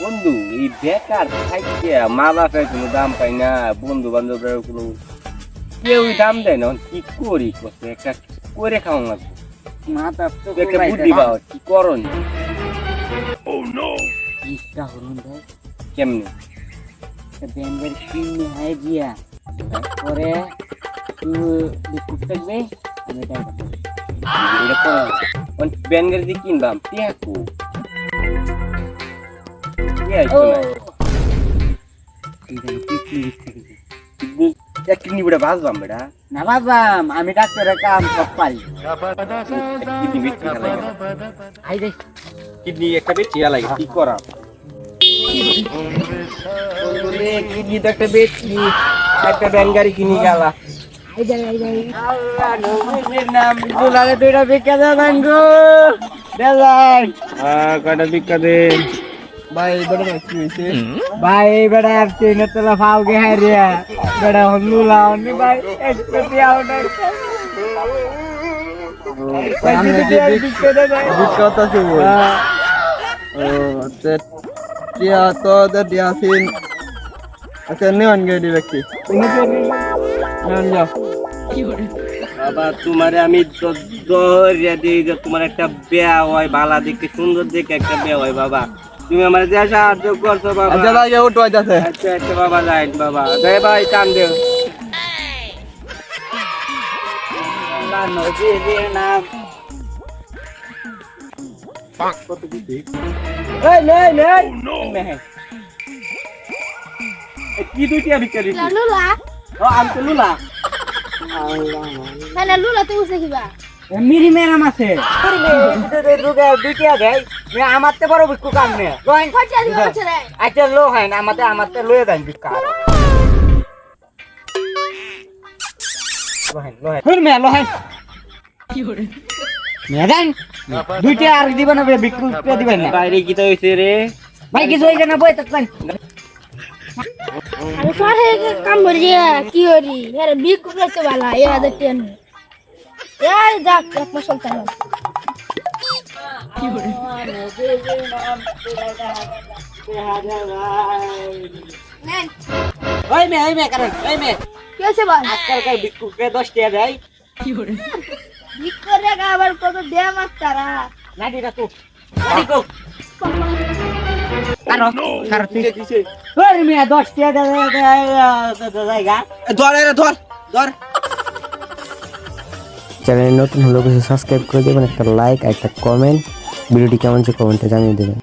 বন্ধু এই বেকার থাকতে মা বাপের কোনো দাম পাই না, বন্ধু বান্ধবের কোনো কেউই দাম দেয় না। কি করি কষ্ট একটা করে খাওয়া লাগবে, মাথা তো একটা বুদ্ধি পাও কি করণ ইচ্ছা হলুন ভাই কেমনে ব্যাঙ্গের কিনে হয় গিয়া পরে তুই বিস্কুট থাকবে আমি এটাই খাবো। এটা করণ ব্যানগের দিয়ে কিনবাম টিয়াকু এক কিডনি বুড়া বাঁচবাম বেটা, না বাবাম আমি ডাক্তারের কাম সব পারি। কিডনি বেশি লাগে, আই রে কিডনি একটা বেশি লাগে কি করা কিডনি তো একটা বেশি একটা ব্যান গাড়ি কিনি গেলা। আই রে আল্লাহ নবীর নাম দুলারে দুইটা ভিক্ষা দেন গো দেন। কয়টা ভিক্ষা দেন ভাই বেটা কি হইছে? ভাই বেটা তিন তলা ফাও গে হাই রে বেটা হনুলা হনি ভাই এক পেটি আউট সামনে যে বিখ্যাত আছে বল। ও তে টিয়া তো দিয়া সিন আচ্ছা নেওয়ান গেডি ব্যক্তি নেওয়ান যাও। বাবা তোমারে আমি ধরিয়া দিই যে তোমার একটা বিয়া হয়, ভালো দেখে সুন্দর দেখে একটা বিয়া হয় বাবা। তুমি আমার যে সাহায্য করছো বাবা। আচ্ছা ভাই উঠো যাচ্ছে। আচ্ছা আচ্ছা বাবা যাই বাবা দে ভাই টান দেও। আল্লাহ নবীর নাম এই নে নে কি দুইটা ভিক্ষা দিছি? Lula, ও আমি তো লুলা। mana Lula tuh usah kiba. মিরি মেরাম আছে দুইটা দেয় আমারতে বড় বিক্কু কাম নে Rohin Kau jadi mana cerai? আচ্ছা লো হয় না আমারতে লয়ে দেন বিক্কা রহিন হুর মে লোহেন কি করে মেদান দুইটা আর দিবেন না বিক্কু পে দিবেন না বাইরে কি তো হইছে রে? ভাই কিছু হইছে না বই তখন Ada suara kamu beria, kiori, ada biku kerja bala, ya ada tian. Ya, dak, ya masuk tanam. Nen, ওই মে করেন ওই মে kau coba. আজকালকার বিক্কু কে 10 টাকা দেয় Biku kerja kabar kau tuh dia mak cara. নাডি রাখো নাডি কো কারো কারো দিছে ওই মে 10 টাকা জায়গা ধর রে ধর চ্যানেলে নতুন হলে অবশ্যই সাবস্ক্রাইব করে দেবেন, একটা লাইক একটা কমেন্ট, ভিডিওটি কেমন হচ্ছে কমেন্টে জানিয়ে দেবেন।